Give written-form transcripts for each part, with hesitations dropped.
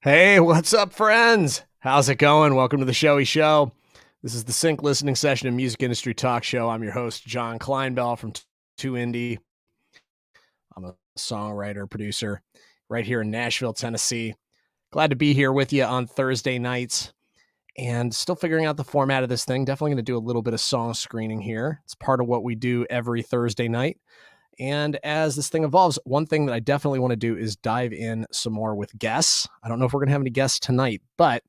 Hey, what's up, friends? How's it going? Welcome to the Showy Show. This is the Sync Listening Session and Music Industry Talk Show. I'm your host, John Clinebell from 2Indie. I'm a songwriter, producer right here in Nashville, Tennessee. Glad to be here with you on Thursday nights and still figuring out the format of this thing. Definitely going to do a little bit of song screening here. It's part of what we do every Thursday night. And as this thing evolves, one thing that I definitely want to do is dive in some more with guests. I don't know if we're going to have any guests tonight, but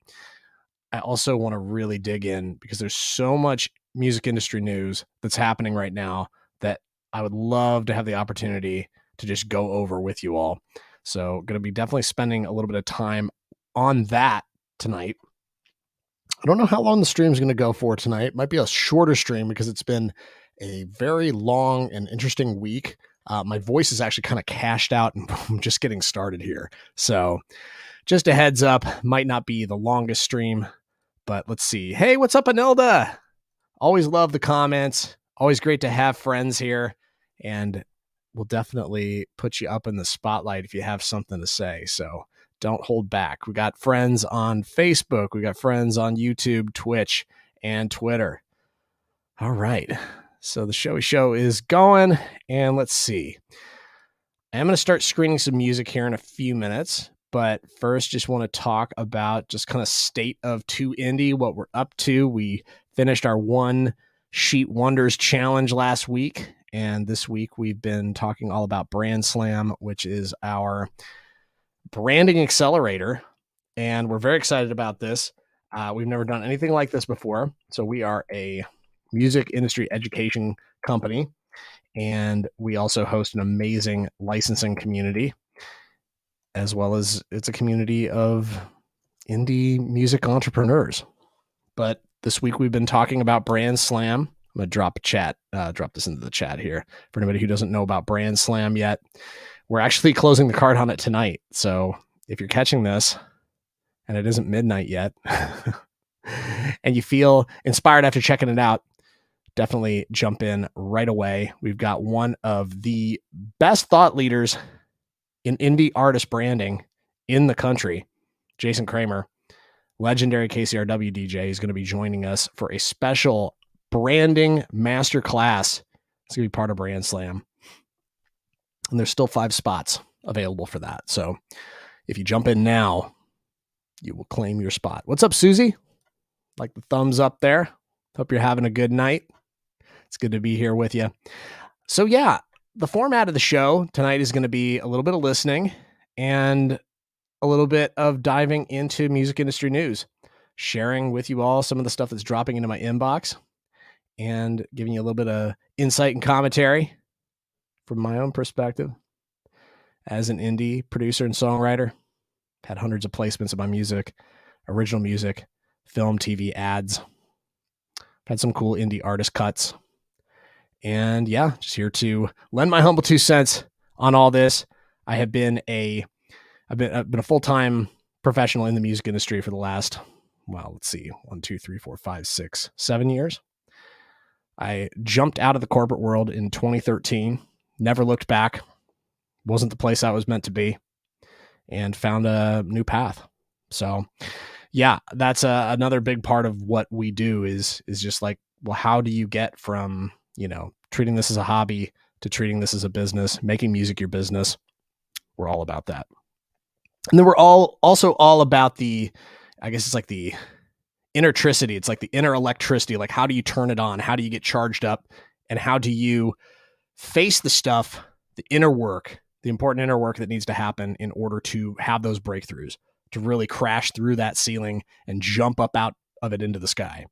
I also want to really dig in because there's so much music industry news that's happening right now that I would love to have the opportunity to just go over with you all. So going to be definitely spending a little bit of time on that tonight. I don't know how long the stream is going to go for tonight. It might be a shorter stream because it's been a very long and interesting week. My voice is actually kind of cashed out and I'm just getting started here. So just a heads up, might not be the longest stream, but let's see. Hey, what's up, Anilda? Always love the comments. Always great to have friends here. And we'll definitely put you up in the spotlight if you have something to say. So don't hold back. We got friends on Facebook. We got friends on YouTube, Twitch, and Twitter. All right. So the Showy Show is going, and let's see. I'm going to start screening some music here in a few minutes, but first just want to talk about just kind of state of 2Indie, what we're up to. We finished our One Sheet Wonders challenge last week, and this week we've been talking all about Brand Slam, which is our branding accelerator, and we're very excited about this. We've never done anything like this before, so we are a music industry education company, and we also host an amazing licensing community, as well as it's a community of indie music entrepreneurs. But this week we've been talking about Brand Slam. I'm going to drop this into the chat here for anybody who doesn't know about Brand Slam yet. We're actually closing the card on it tonight. So if you're catching this and it isn't midnight yet and you feel inspired after checking it out, definitely jump in right away. We've got one of the best thought leaders in indie artist branding in the country, Jason Kramer, legendary KCRW DJ, is going to be joining us for a special branding masterclass. It's going to be part of Brand Slam. And there's still 5 spots available for that. So if you jump in now, you will claim your spot. What's up, Susie? Like the thumbs up there. Hope you're having a good night. It's good to be here with you. So yeah, the format of the show tonight is going to be a little bit of listening and a little bit of diving into music industry news, sharing with you all some of the stuff that's dropping into my inbox and giving you a little bit of insight and commentary from my own perspective as an indie producer and songwriter. Had hundreds of placements of my music, original music, film, TV, ads. Had some cool indie artist cuts. And yeah, just here to lend my humble 2 cents on all this. I've been a full-time professional in the music industry for the last, 7 years. I jumped out of the corporate world in 2013, never looked back, wasn't the place I was meant to be, and found a new path. So yeah, that's another big part of what we do is just like, well, how do you get from, treating this as a hobby to treating this as a business, making music your business? We're all about that. And then we're also all about the, I guess it's like the innertricity. It's like the inner electricity. Like, how do you turn it on? How do you get charged up? And how do you face the stuff, the inner work, the important inner work that needs to happen in order to have those breakthroughs, to really crash through that ceiling and jump up out of it into the sky.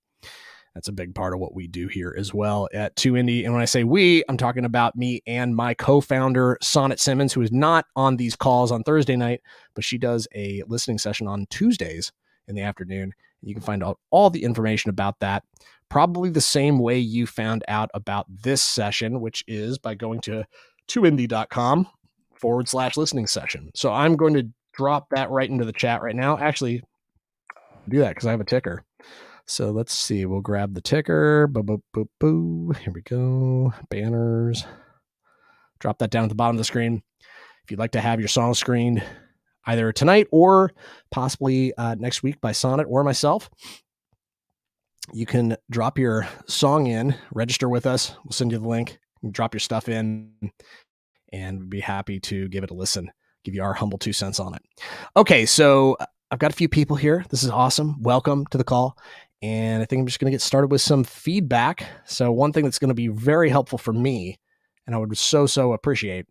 That's a big part of what we do here as well at 2Indie. And when I say we, I'm talking about me and my co-founder, Sonnet Simmons, who is not on these calls on Thursday night, but she does a listening session on Tuesdays in the afternoon. You can find out all the information about that, probably the same way you found out about this session, which is by going to 2indie.com/listening session. So I'm going to drop that right into the chat right now. Actually, do that because I have a ticker. So let's see. We'll grab the ticker. Here we go. Banners. Drop that down at the bottom of the screen. If you'd like to have your song screened, either tonight or possibly next week by Sonnet or myself. You can drop your song in, register with us. We'll send you the link. Drop your stuff in, and we'd be happy to give it a listen, give you our humble 2 cents on it. Okay, so I've got a few people here. This is awesome. Welcome to the call. And I think I'm just going to get started with some feedback. So one thing that's going to be very helpful for me, and I would so appreciate,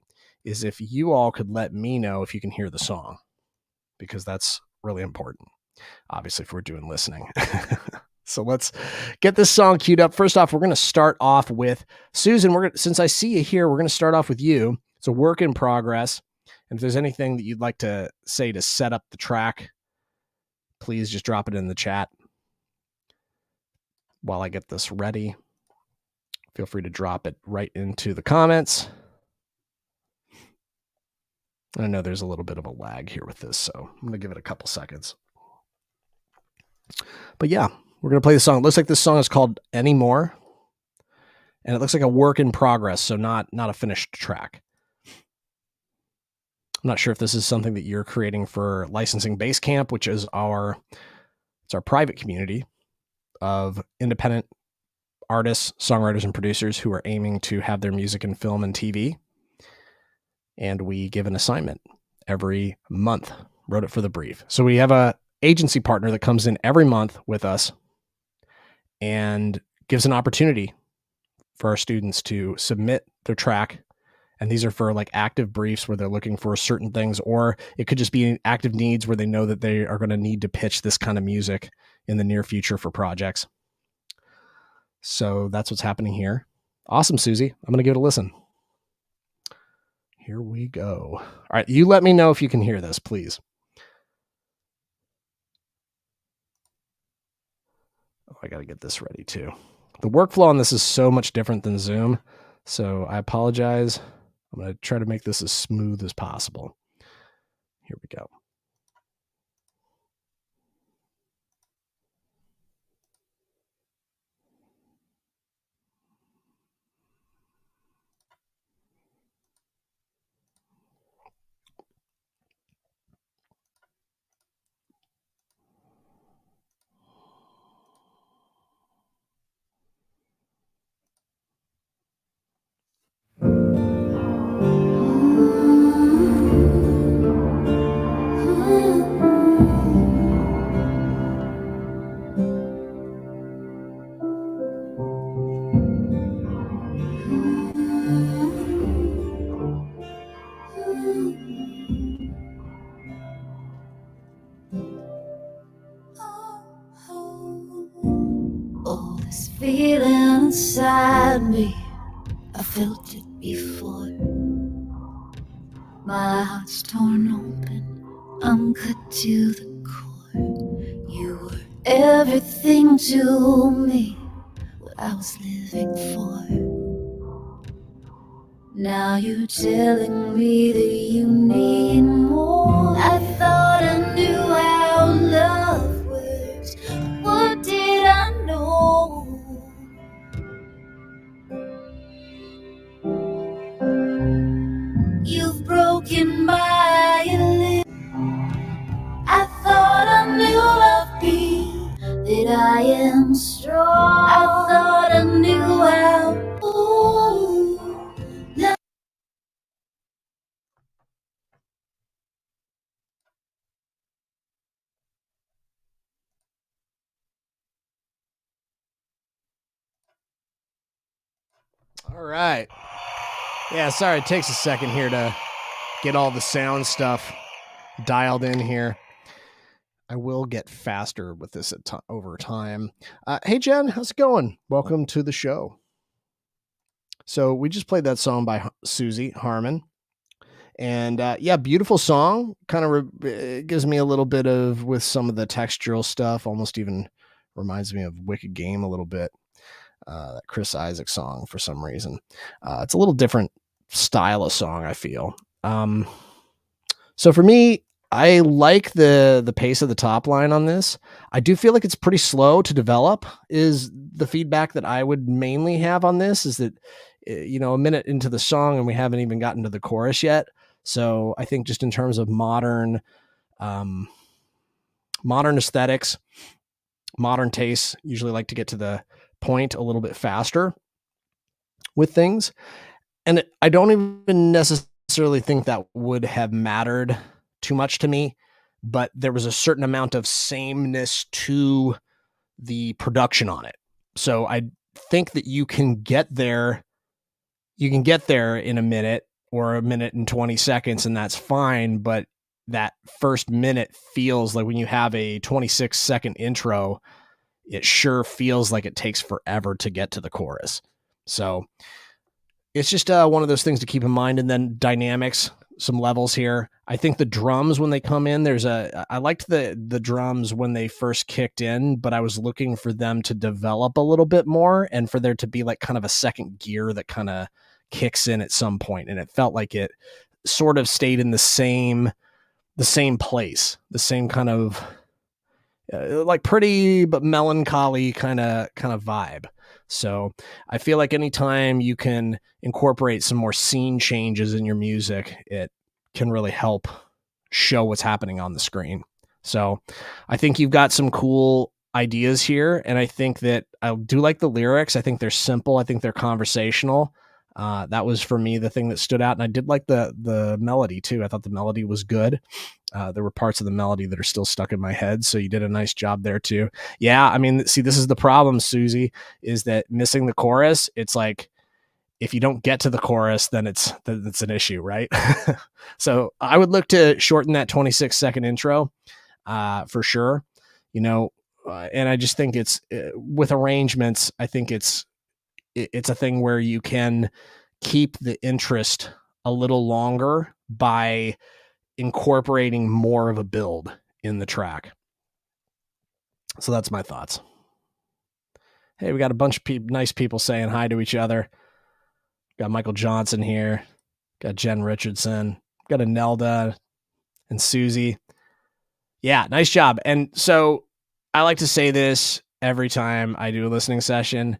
is if you all could let me know if you can hear the song, because that's really important, obviously, if we're doing listening. So let's get this song queued up. First off, we're going to start off with Susan. Since I see you here, we're going to start off with you. It's a work in progress. And if there's anything that you'd like to say to set up the track, please just drop it in the chat while I get this ready. Feel free to drop it right into the comments. I know there's a little bit of a lag here with this, so I'm going to give it a couple seconds. But yeah, we're going to play the song. It looks like this song is called Anymore, and it looks like a work in progress, so not a finished track. I'm not sure if this is something that you're creating for Licensing Basecamp, which is our private community of independent artists, songwriters, and producers who are aiming to have their music in film and TV. And we give an assignment every month. Wrote it for the brief. So we have a agency partner that comes in every month with us and gives an opportunity for our students to submit their track. And these are for like active briefs where they're looking for certain things, or it could just be active needs where they know that they are going to need to pitch this kind of music in the near future for projects. So that's what's happening here. Awesome, Susie. I'm going to give it a listen. Here we go. All right, you let me know if you can hear this, please. Oh, I got to get this ready too. The workflow on this is so much different than Zoom, so I apologize. I'm going to try to make this as smooth as possible. Here we go. Oh, this feeling inside me, I felt it before. My heart's torn open, I'm cut to the core. You were everything to me, what I was living for. Now you're telling me that you need more. I thought I knew how love works, but what did I know? You've broken my limit. I thought I knew of me, that I am strong. I thought I knew how. All right. Yeah, sorry, it takes a second here to get all the sound stuff dialed in here. I will get faster with this over time. Hey, Jen, how's it going? Welcome to the show. So we just played that song by Susie Harmon. And yeah, beautiful song. Kind of gives me a little bit of, with some of the textural stuff, almost even reminds me of Wicked Game a little bit. That Chris Isaak song for some reason. It's a little different style of song, I feel. So for me, I like the pace of the top line on this. I do feel like it's pretty slow to develop, is the feedback that I would mainly have on this, is that, you know, a minute into the song and we haven't even gotten to the chorus yet. So I think just in terms of modern Modern aesthetics, modern tastes usually like to get to the point a little bit faster with things. And I don't even necessarily think that would have mattered too much to me, but there was a certain amount of sameness to the production on it. So I think that you can get there in a minute or a minute and 20 seconds, and that's fine. But that first minute feels like, when you have a 26-second intro, it sure feels like it takes forever to get to the chorus. So it's just one of those things to keep in mind. And then dynamics, some levels here. I think the drums, when they come in, I liked the drums when they first kicked in, but I was looking for them to develop a little bit more and for there to be like kind of a second gear that kind of kicks in at some point. And it felt like it sort of stayed in the same place, the same kind of like pretty but melancholy kind of vibe. So I feel like anytime you can incorporate some more scene changes in your music, it can really help show what's happening on the screen. So I think you've got some cool ideas here. And I think that I do like the lyrics. I think they're simple. I think they're conversational. That was, for me, the thing that stood out. And I did like the melody too. I thought the melody was good. There were parts of the melody that are still stuck in my head. So you did a nice job there too. Yeah. I mean, see, this is the problem, Susie, is that missing the chorus. It's like, if you don't get to the chorus, then it's an issue, right? So I would look to shorten that 26-second intro for sure. And I just think it's with arrangements. I think it's a thing where you can keep the interest a little longer by incorporating more of a build in the track. So that's my thoughts. Hey, we got a bunch of nice people saying hi to each other. Got Michael Johnson here. Got Jen Richardson. Got Anelda and Susie. Yeah, nice job. And so I like to say this every time I do a listening session.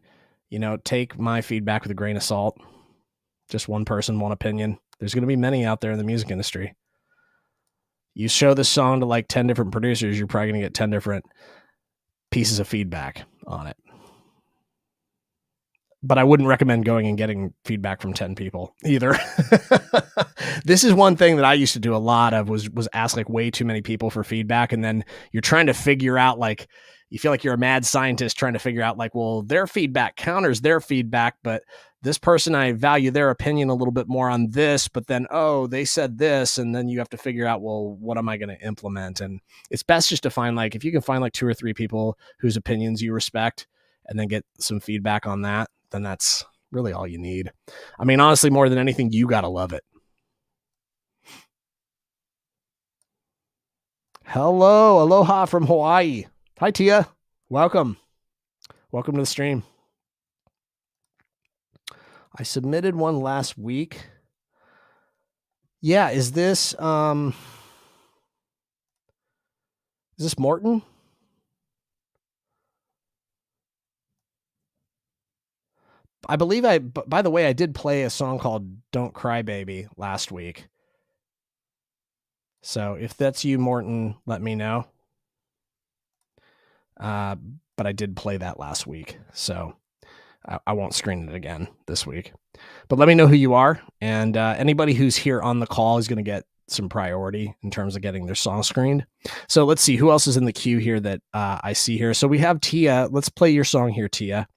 Take my feedback with a grain of salt. Just one person, one opinion. There's going to be many out there in the music industry. You show this song to like 10 different producers, you're probably going to get 10 different pieces of feedback on it. But I wouldn't recommend going and getting feedback from 10 people either. This is one thing that I used to do a lot of was ask like way too many people for feedback. And then you're trying to figure out, like, you feel like you're a mad scientist trying to figure out like, well, their feedback counters their feedback, but this person, I value their opinion a little bit more on this, but then, oh, they said this. And then you have to figure out, well, what am I going to implement? And it's best just to find, like, if you can find like 2 or 3 people whose opinions you respect and then get some feedback on that, then that's really all you need. I mean, honestly, more than anything, you got to love it. Hello. Aloha from Hawaii. Hi, Tia. Welcome. Welcome to the stream. I submitted one last week. Yeah, is this Morton? I believe by the way, I did play a song called Don't Cry Baby last week. So if that's you, Morton, let me know. But I did play that last week, so I won't screen it again this week. But let me know who you are, and anybody who's here on the call is going to get some priority in terms of getting their song screened. So let's see who else is in the queue here that I see here. So we have Tia. Let's play your song here, Tia.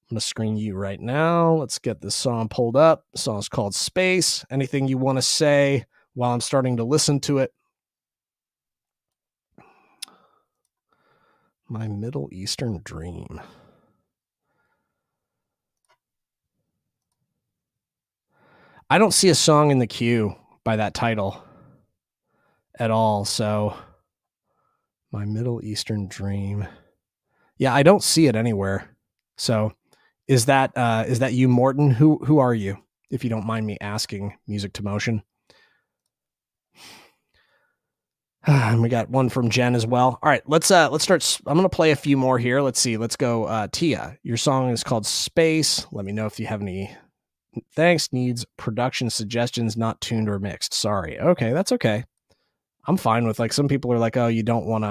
I'm going to screen you right now. Let's get this song pulled up. The song's called Space. Anything you want to say while I'm starting to listen to it? My Middle Eastern Dream. I don't see a song in the queue by that title at all. So My Middle Eastern Dream. Yeah, I don't see it anywhere. So is that you, Morton? Who are you, if you don't mind me asking? Music to Motion. And we got one from Jen as well. All right, let's start. I'm going to play a few more here. Let's see. Let's go. Tia, your song is called Space. Let me know if you have any. Thanks. Needs production suggestions, not tuned or mixed. Sorry. Okay, that's okay. I'm fine with, like, some people are like, oh, you don't want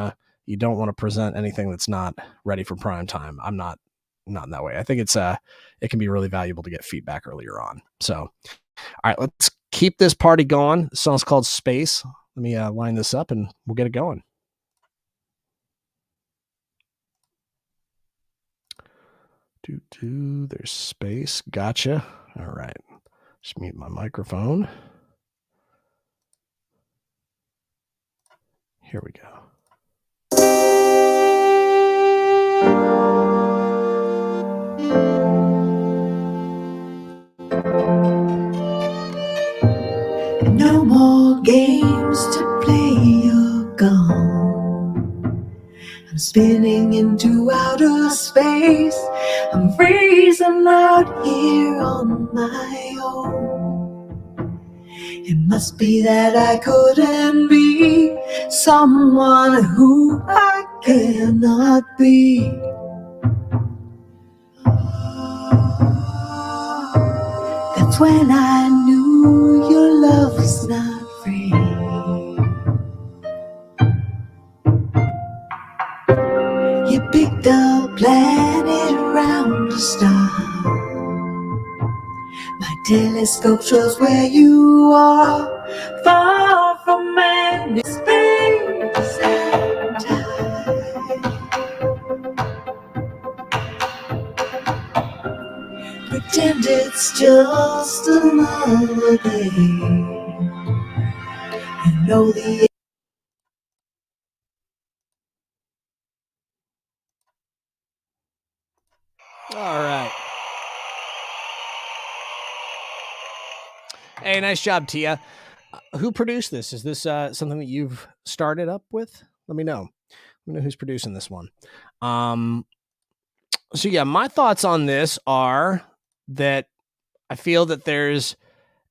to present anything that's not ready for prime time. I'm not in that way. I think it can be really valuable to get feedback earlier on. So, all right, let's keep this party going. The song's called Space. Let me line this up and we'll get it going. There's space. Gotcha. All right. Just mute my microphone. Here we go. No more games to play, you're gone. I'm spinning into outer space. I'm freezing out here on my own. It must be that I couldn't be someone who I cannot be. That's when I knew your love's not free. You picked a planet around a star. My telescope shows where you are, far from any space and time. Pretend it's just another day. You know the All right. Hey, nice job, Tia. Who produced this? Is this something that you've started up with? Let me know. Let me know who's producing this one. So yeah, my thoughts on this are that I feel that there's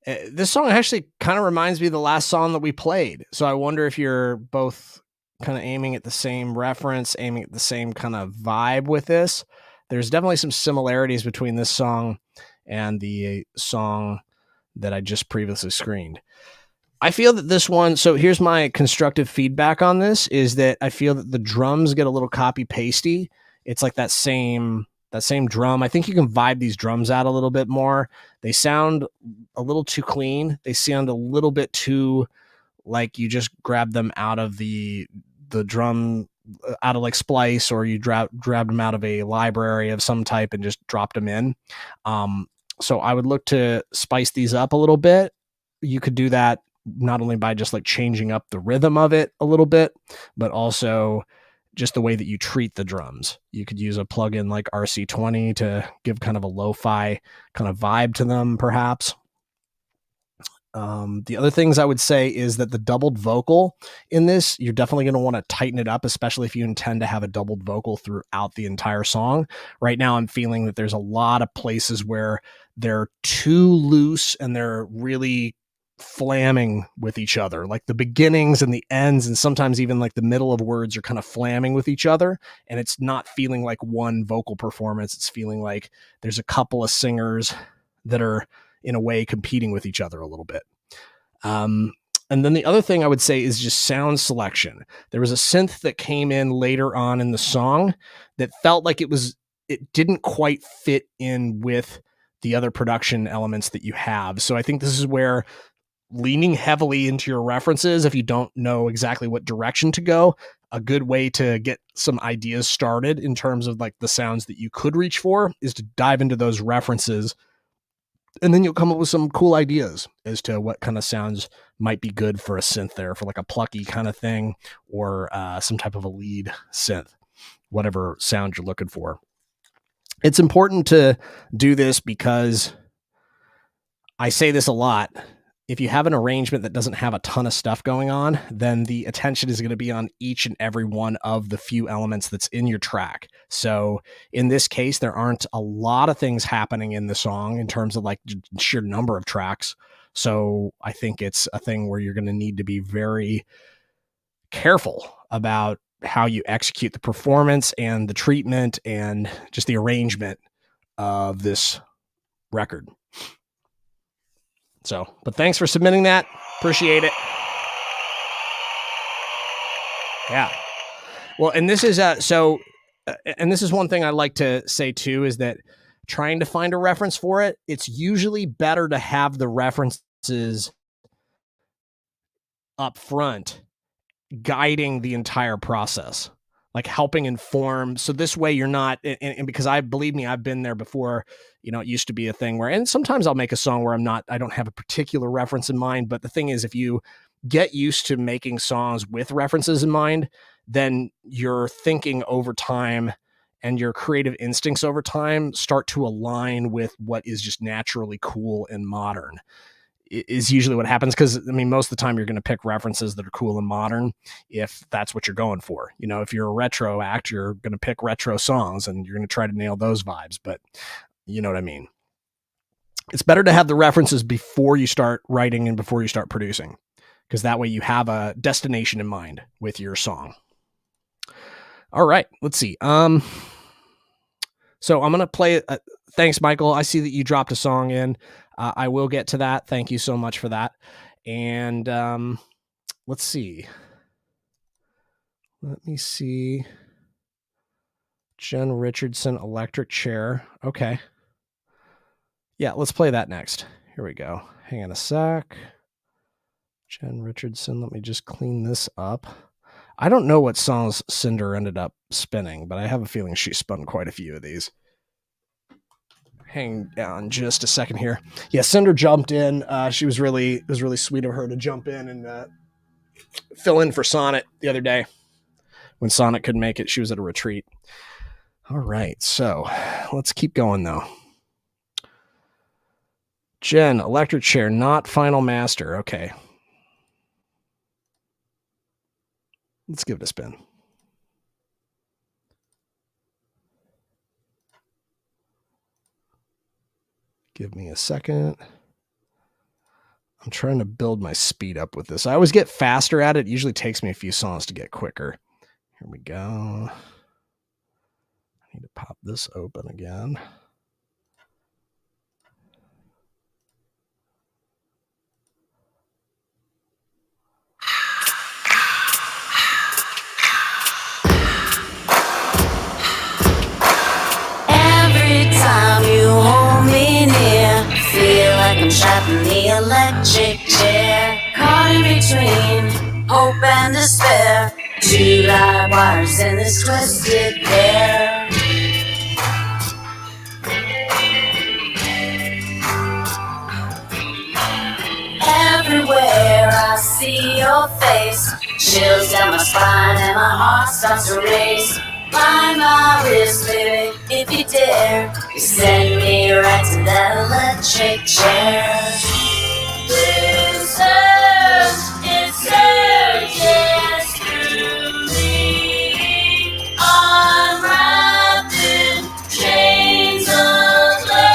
this song actually kind of reminds me of the last song that we played. So I wonder if you're both kind of aiming at the same reference, aiming at the same kind of vibe with this. There's definitely some similarities between this song and the song that I just previously screened. I feel that this one, so here's my constructive feedback on this, is that I feel that the drums get a little copy pasty. It's like that same drum. I think you can vibe these drums out a little bit more. They sound a little too clean. They sound a little bit too like you just grabbed them out of the drum, out of like Splice, or you grabbed them out of a library of some type and just dropped them in. So I would look to spice these up a little bit. You could do that not only by just like changing up the rhythm of it a little bit, but also just the way that you treat the drums. You could use a plugin like RC20 to give kind of a lo-fi kind of vibe to them, perhaps. The other things I would say is that the doubled vocal in this, you're definitely going to want to tighten it up, especially if you intend to have a doubled vocal throughout the entire song. Right now, I'm feeling that there's a lot of places where they're too loose and they're really flamming with each other. Like the beginnings and the ends, and sometimes even like the middle of words are kind of flamming with each other. And it's not feeling like one vocal performance. It's feeling like there's a couple of singers that are in a way competing with each other a little bit. And then the other thing I would say is just sound selection. There was a synth that came in later on in the song that felt like it didn't quite fit in with the other production elements that you have. So I think this is where leaning heavily into your references, if you don't know exactly what direction to go, a good way to get some ideas started in terms of like the sounds that you could reach for is to dive into those references. And then you'll come up with some cool ideas as to what kind of sounds might be good for a synth there, for like a plucky kind of thing, or some type of a lead synth, whatever sound you're looking for. It's important to do this because I say this a lot. If you have an arrangement that doesn't have a ton of stuff going on, then the attention is going to be on each and every one of the few elements that's in your track. So in this case, there aren't a lot of things happening in the song in terms of like sheer number of tracks. So I think it's a thing where you're going to need to be very careful about how you execute the performance and the treatment and just the arrangement of this record. So, but thanks for submitting that. Appreciate it. Yeah. Well, and this is and this is one thing I like to say too, is that trying to find a reference for it, it's usually better to have the references up front guiding the entire process, like helping inform. So this way you're not, and because believe me, I've been there before. It used to be a thing where, and sometimes I'll make a song where I don't have a particular reference in mind. But the thing is, if you get used to making songs with references in mind, then your thinking over time and your creative instincts over time start to align with what is just naturally cool and modern, is usually what happens. Because most of the time you're going to pick references that are cool and modern if that's what you're going for. If you're a retro act, you're going to pick retro songs and you're going to try to nail those vibes. But you know what I mean? It's better to have the references before you start writing and before you start producing, because that way you have a destination in mind with your song. All right, let's see. So I'm going to play. Thanks, Michael. I see that you dropped a song in. I will get to that. Thank you so much for that. And let's see. Let me see. Jen Richardson, Electric Chair. Okay. Yeah, let's play that next. Here we go. Hang on a sec. Jen Richardson. Let me just clean this up. I don't know what songs Cinder ended up spinning, but I have a feeling she spun quite a few of these. Hang on just a second here. Yeah, Cinder jumped in. It was really sweet of her to jump in and fill in for Sonnet the other day when Sonnet couldn't make it. She was at a retreat. All right, so let's keep going though. Jen, Electric Chair, not Final Master. Okay. Let's give it a spin. Give me a second. I'm trying to build my speed up with this. I always get faster at it. It usually takes me a few songs to get quicker. Here we go. I need to pop this open again. Every time you hold me near, feel like I'm trapped in the electric chair, caught in between hope and despair, two live wires in this twisted pair. Everywhere I see your face, chills down my spine and my heart starts to race. Find my wrist, baby, if you dare. You send me right to that electric chair. It surges through me, unwrapped in chains of love.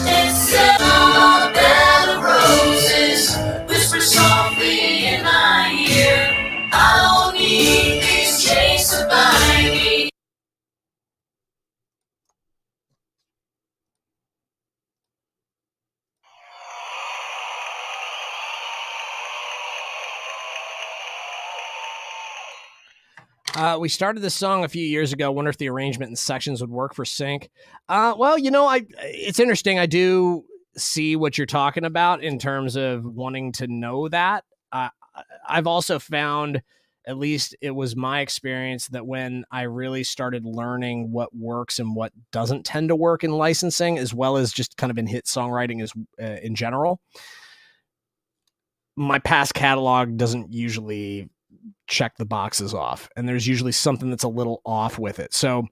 It's a bed of roses, whisper softly in my ear. I don't need these chains to bind me. We started this song a few years ago. Wonder if the arrangement and sections would work for sync. Well, it's interesting. I do see what you're talking about in terms of wanting to know that. I've also found, at least it was my experience, that when I really started learning what works and what doesn't tend to work in licensing, as well as just kind of in hit songwriting in general, my past catalog doesn't usually check the boxes off, and there's usually something that's a little off with it. So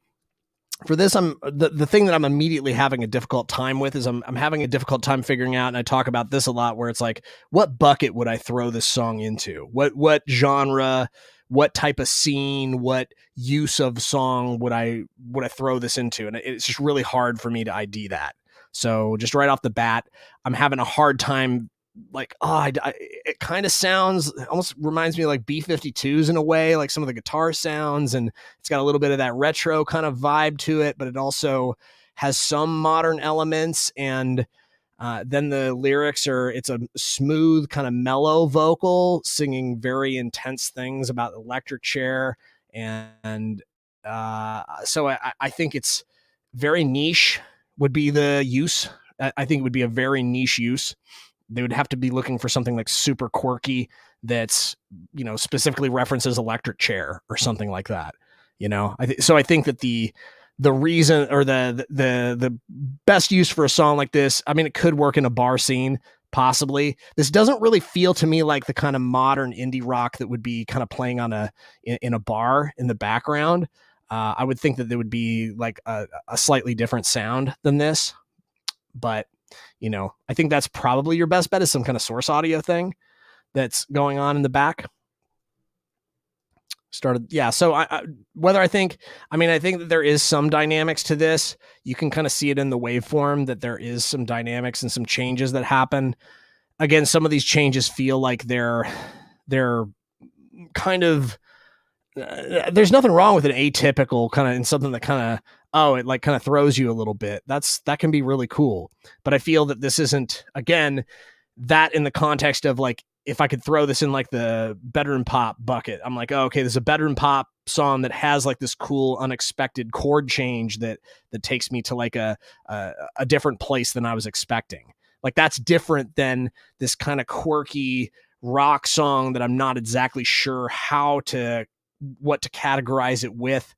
for this, the thing that I'm immediately having a difficult time with is I'm having a difficult time figuring out, and I talk about this a lot, where it's like, what bucket would I throw this song into? What genre, what type of scene, what use of song would I throw this into? And it's just really hard for me to ID that. So just right off the bat, I'm having a hard time. Like, it kind of sounds, almost reminds me of like B-52s in a way, like some of the guitar sounds, and it's got a little bit of that retro kind of vibe to it, but it also has some modern elements, and then the lyrics it's a smooth, kind of mellow vocal singing very intense things about the electric chair. And so I think it's very niche would be the use. I think it would be a very niche use. They would have to be looking for something like super quirky that's, specifically references electric chair or something like that. So I think that the reason, or the best use for a song like this, I mean, it could work in a bar scene, possibly. This doesn't really feel to me like the kind of modern indie rock that would be kind of playing in a bar in the background. I would think that there would be like a slightly different sound than this, but I think that's probably your best bet, is some kind of source audio thing that's going on in the back. So I think that there is some dynamics to this. You can kind of see it in the waveform that there is some dynamics and some changes that happen. Again, some of these changes feel like they're kind of, there's nothing wrong with an atypical kind of, and something that kind of, it like kind of throws you a little bit. That can be really cool. But I feel that this isn't, again, that in the context of like, if I could throw this in like the bedroom pop bucket, I'm like, okay, there's a bedroom pop song that has like this cool, unexpected chord change that takes me to like a different place than I was expecting. Like, that's different than this kind of quirky rock song that I'm not exactly sure what to categorize it with.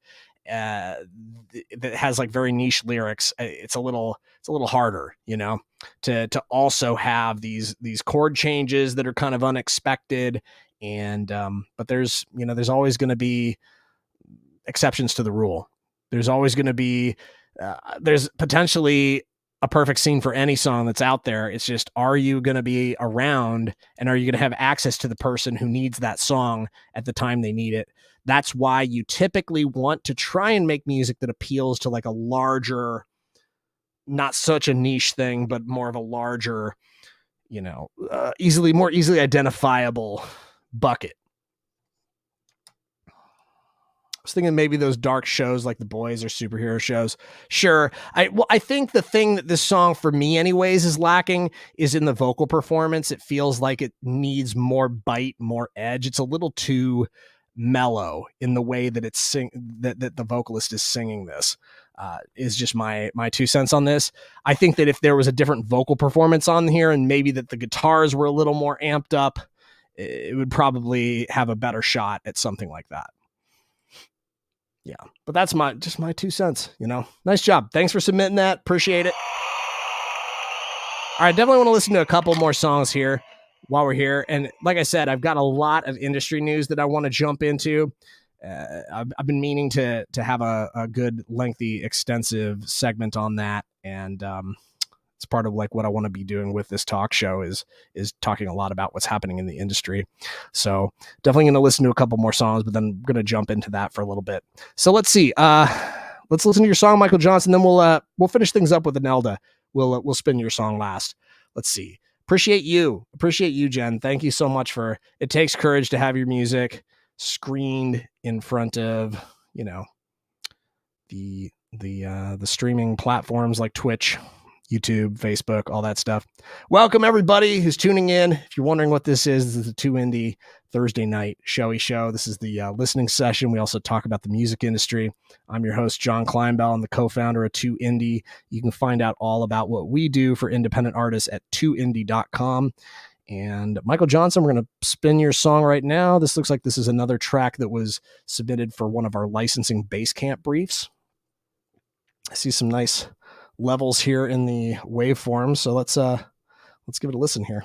That has like very niche lyrics. It's a little harder, to also have these chord changes that are kind of unexpected. And but there's always going to be exceptions to the rule. There's always going to be there's potentially a perfect scene for any song that's out there. It's just, are you going to be around, and are you going to have access to the person who needs that song at the time they need it? That's why you typically want to try and make music that appeals to like a larger, not such a niche thing, but more of a larger, more easily identifiable bucket. I was thinking maybe those dark shows like The Boys or superhero shows. Sure. I think the thing that this song for me anyways is lacking is in the vocal performance. It feels like it needs more bite, more edge. It's a little too mellow in the way that that the vocalist is singing this. Is just my 2 cents on this. I think that if there was a different vocal performance on here, and maybe that the guitars were a little more amped up, it would probably have a better shot at something like that. Yeah, but that's just my 2 cents. Nice job. Thanks for submitting that. Appreciate it. All right, definitely want to listen to a couple more songs here while we're here. And like I said, I've got a lot of industry news that I want to jump into. I've been meaning to have a good, lengthy, extensive segment on that. And it's part of like what I want to be doing with this talk show is talking a lot about what's happening in the industry. So definitely going to listen to a couple more songs, but then I'm going to jump into that for a little bit. So let's see. Let's listen to your song, Michael Johnson. Then we'll finish things up with Anelda. We'll spin your song last. Let's see. Appreciate you, Jen. Thank you so much for. It takes courage to have your music screened in front of the streaming platforms like Twitch, YouTube, Facebook, all that stuff. Welcome everybody who's tuning in. If you're wondering what this is the 2 Indie Thursday night showy show. This is the listening session. We also talk about the music industry. I'm your host, John Clinebell. I'm the co-founder of 2 Indie. You can find out all about what we do for independent artists at 2indie.com. And Michael Johnson, we're going to spin your song right now. This looks like this is another track that was submitted for one of our licensing Basecamp briefs. I see some nice levels here in the waveform. So let's give it a listen here.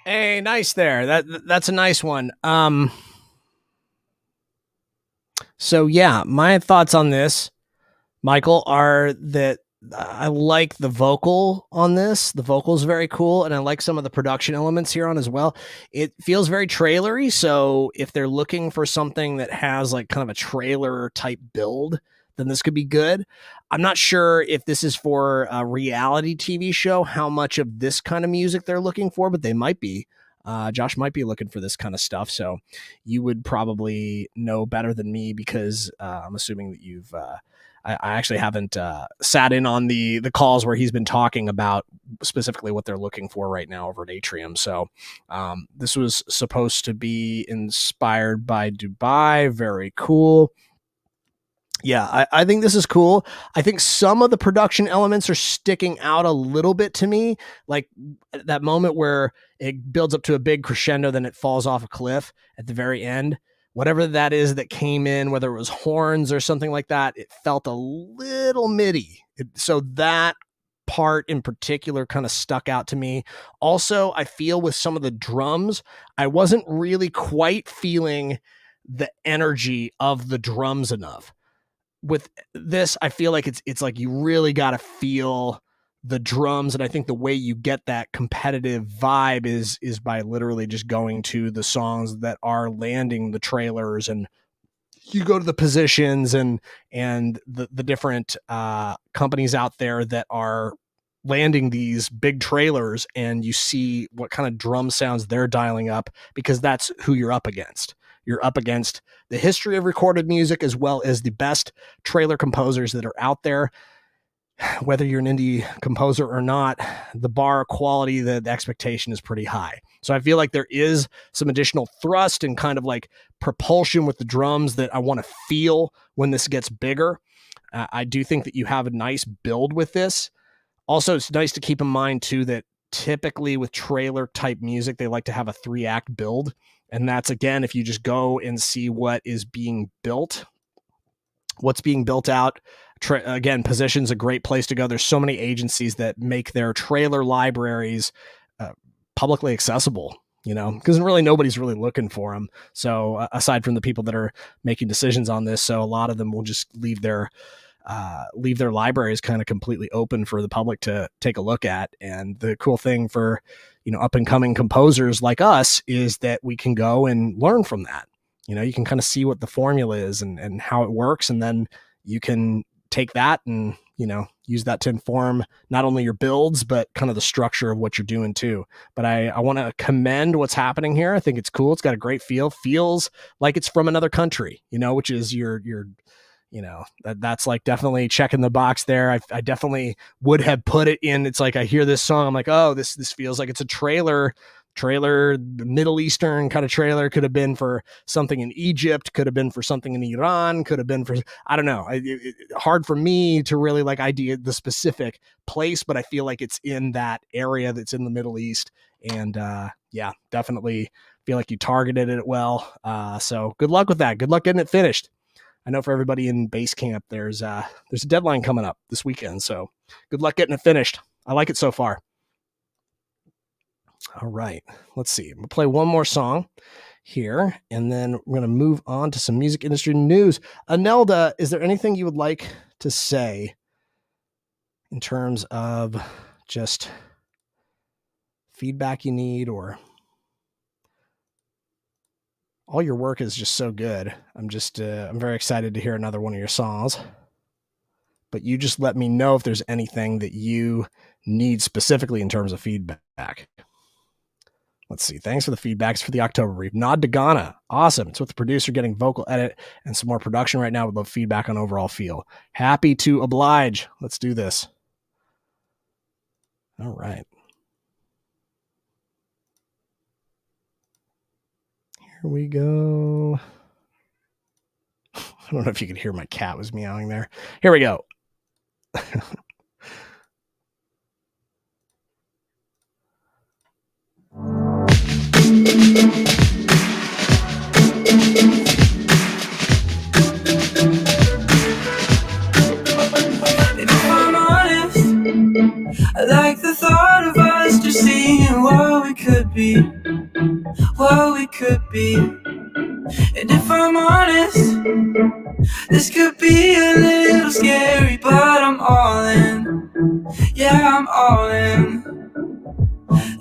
Hey, nice there. That's a nice one. So yeah, my thoughts on this, Michael, are that I like the vocal on this. The vocal is very cool, and I like some of the production elements here on as well. It feels very trailery, so if they're looking for something that has like kind of a trailer type build, then this could be good. I'm not sure if this is for a reality TV show, how much of this kind of music they're looking for, but they might be. Josh might be looking for this kind of stuff, so you would probably know better than me because I'm assuming that you've I actually haven't sat in on the calls where he's been talking about specifically what they're looking for right now over at Atrium. So this was supposed to be inspired by Dubai. Very cool. Yeah, I think this is cool. I think some of the production elements are sticking out a little bit to me, like that moment where it builds up to a big crescendo, then it falls off a cliff at the very end. Whatever that is that came in, whether it was horns or something like that, it felt a little MIDI. So that part in particular kind of stuck out to me. Also, I feel with some of the drums, I wasn't really quite feeling the energy of the drums enough. With this, I feel like it's like you really got to feel the drums, and I think the way you get that competitive vibe is by literally just going to the songs that are landing the trailers, and you go to the positions and the different companies out there that are landing these big trailers, and you see what kind of drum sounds they're dialing up, because that's who you're up against. You're up against the history of recorded music as well as the best trailer composers that are out there. Whether you're an indie composer or not, the bar quality, the expectation is pretty high. So I feel like there is some additional thrust and kind of like propulsion with the drums that I want to feel when this gets bigger. I do think that you have a nice build with this. Also, it's nice to keep in mind too that typically with trailer type music, they like to have a 3-act build. And that's, again, if you just go and see what is being built, what's being built out. Again, Position's a great place to go. There's so many agencies that make their trailer libraries publicly accessible, because really nobody's really looking for them. So aside from the people that are making decisions on this, so a lot of them will just leave their libraries kind of completely open for the public to take a look at. And the cool thing for up and coming composers like us is that we can go and learn from that. You can kind of see what the formula is and how it works, and then you can take that and use that to inform not only your builds but kind of the structure of what you're doing too. But I want to commend what's happening here. I think it's cool. It's got a great feels like it's from another country, which is your that's like definitely checking the box there. I definitely would have put it in. It's like I hear this song, I'm like, oh, this feels like it's a trailer, Middle Eastern kind of trailer. Could have been for something in Egypt, could have been for something in Iran, could have been for, I don't know. Hard for me to really like idea the specific place, but I feel like it's in that area that's in the Middle East. And yeah, definitely feel like you targeted it well. So good luck with that. Good luck getting it finished. I know for everybody in base camp, there's a deadline coming up this weekend. So good luck getting it finished. I like it so far. All right, let's see. I'm going to play one more song here, and then we're going to move on to some music industry news. Anelda, is there anything you would like to say in terms of just feedback you need, or all your work is just so good. I'm very excited to hear another one of your songs, but you just let me know if there's anything that you need specifically in terms of feedback. Let's see. Thanks for the feedback. It's for the October brief. Nod to Ghana. Awesome. It's with the producer getting vocal edit and some more production right now. Would love feedback on overall feel. Happy to oblige. Let's do this. All right. Here we go. I don't know if you could hear my cat was meowing there. Here we go. I like the thought of us just seeing what we could be. could be. And if I'm honest, this could be a little scary, but I'm all in. Yeah, I'm all in.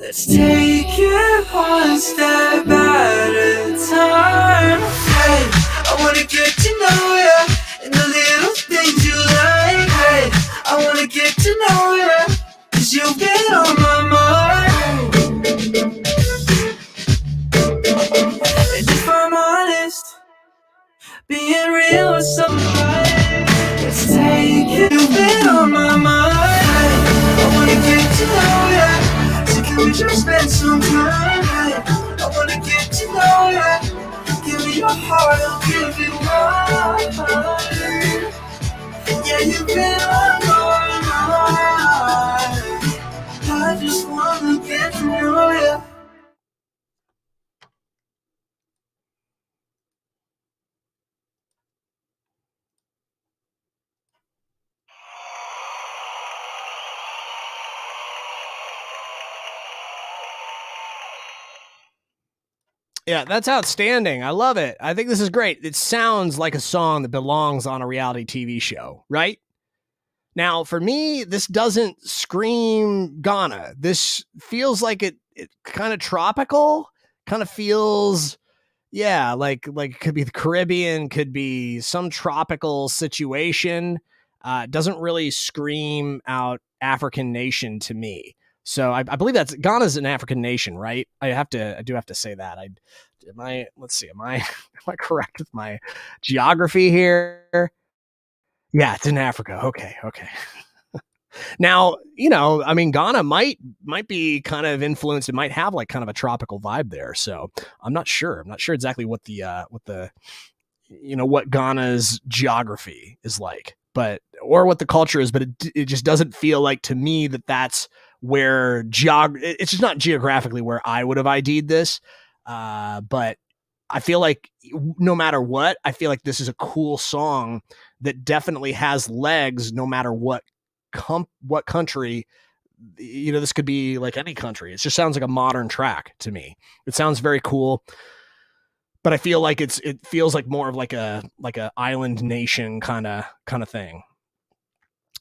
Let's take it one step at a time. Hey, I wanna get to know ya and the little things you like. Hey, I wanna get to know ya, 'cause you've been on my mind. And if I'm honest, being real with somebody, let's take it. You've been on my mind. Hey, I wanna get to know ya, so can we just spend some time? Hey, I wanna get to know ya. Give me your heart, I'll give it mine. Yeah, you've been on my mind. I just wanna get to know ya. Yeah, that's outstanding. I love it. I think this is great. It sounds like a song that belongs on a reality TV show, right? Now, for me, this doesn't scream Ghana. This feels like it kind of tropical, kind of feels, yeah, like it could be the Caribbean, could be some tropical situation. It doesn't really scream out African nation to me. So I believe that's Ghana's an African nation, right? I do have to say that. Let's see, am I correct with my geography here? Yeah, it's in Africa. Okay. Now, I mean, Ghana might be kind of influenced. It might have like kind of a tropical vibe there. So I'm not sure. I'm not sure exactly what the what Ghana's geography is like, or what the culture is, but it just doesn't feel like to me that that's where it's just not geographically where I would have ID'd this. But I feel like no matter what, I feel like this is a cool song that definitely has legs no matter what country. This could be like any country. It just sounds like a modern track to me. It sounds very cool, but I feel like it feels like more of like a island nation kind of thing.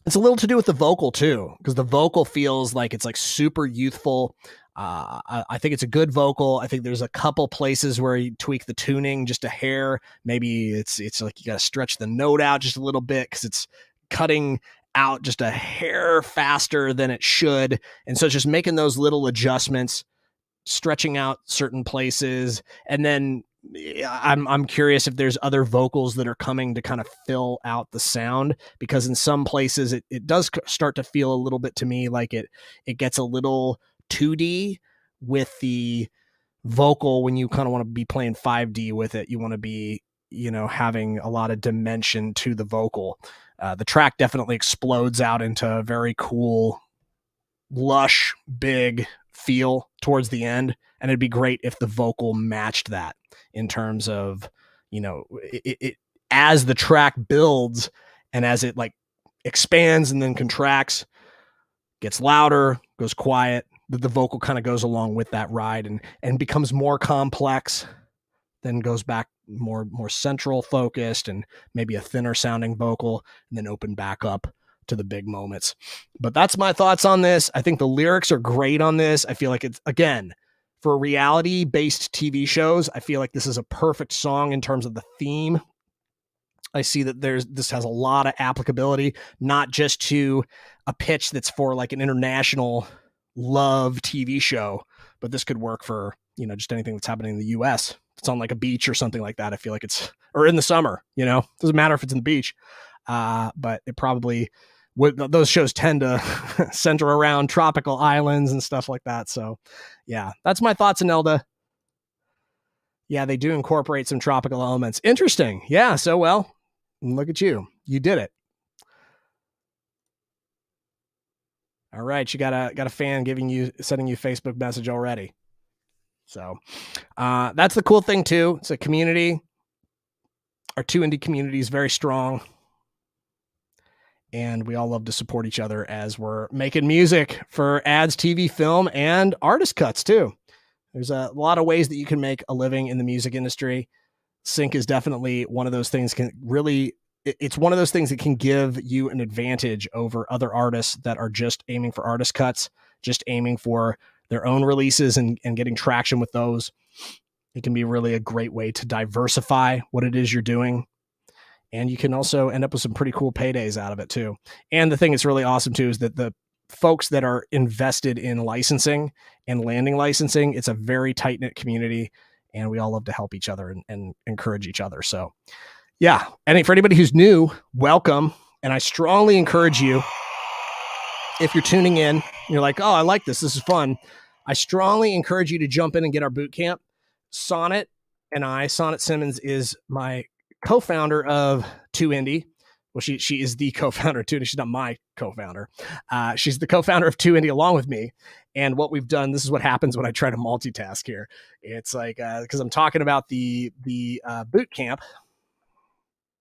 It's a little to do with the vocal too, because the vocal feels like it's like super youthful. I think it's a good vocal. I think there's a couple places where you tweak the tuning just a hair. Maybe it's like you got to stretch the note out just a little bit because it's cutting out just a hair faster than it should. And so it's just making those little adjustments, stretching out certain places. And then I'm curious if there's other vocals that are coming to kind of fill out the sound, because in some places it does start to feel a little bit to me like it gets a little 2D with the vocal. When you kind of want to be playing 5D with it, you want to be, having a lot of dimension to the vocal. The track definitely explodes out into a very cool, lush, big feel towards the end. And it'd be great if the vocal matched that in terms of, it as the track builds and as it like expands and then contracts, gets louder, goes quiet, the vocal kind of goes along with that ride and becomes more complex, then goes back more central focused and maybe a thinner sounding vocal, and then open back up to the big moments. But that's my thoughts on this. I think the lyrics are great on this. I feel like it's, again, for reality based TV shows, I feel like this is a perfect song in terms of the theme. I see that this has a lot of applicability, not just to a pitch that's for like an international love TV show, but this could work for, just anything that's happening in the US. It's on like a beach or something like that. I feel like or in the summer, doesn't matter if it's in the beach. But it probably those shows tend to center around tropical islands and stuff like that. So yeah, that's my thoughts on Elda. Yeah, they do incorporate some tropical elements. Interesting. Yeah. So, well, look at you. You did it. All right. You got a fan sending you a Facebook message already. So that's the cool thing too. It's a community. Our 2Indie community is very strong. And we all love to support each other as we're making music for ads, TV, film, and artist cuts too. There's a lot of ways that you can make a living in the music industry. Sync is definitely one of those things. It's one of those things that can give you an advantage over other artists that are just aiming for artist cuts, just aiming for their own releases and getting traction with those. It can be really a great way to diversify what it is you're doing. And you can also end up with some pretty cool paydays out of it too. And the thing that's really awesome too is that the folks that are invested in licensing and landing licensing, it's a very tight-knit community, and we all love to help each other and encourage each other. So yeah, and for anybody who's new, welcome. And I strongly encourage you, if you're tuning in, you're like, oh, I like this. This is fun. I strongly encourage you to jump in and get our boot camp. Sonnet Simmons is my co-founder of 2Indie. Well, she is the co-founder of 2Indie. She's not my co-founder. She's the co-founder of 2Indie along with me. And what we've done, this is what happens when I try to multitask here. It's like, because I'm talking about the boot camp.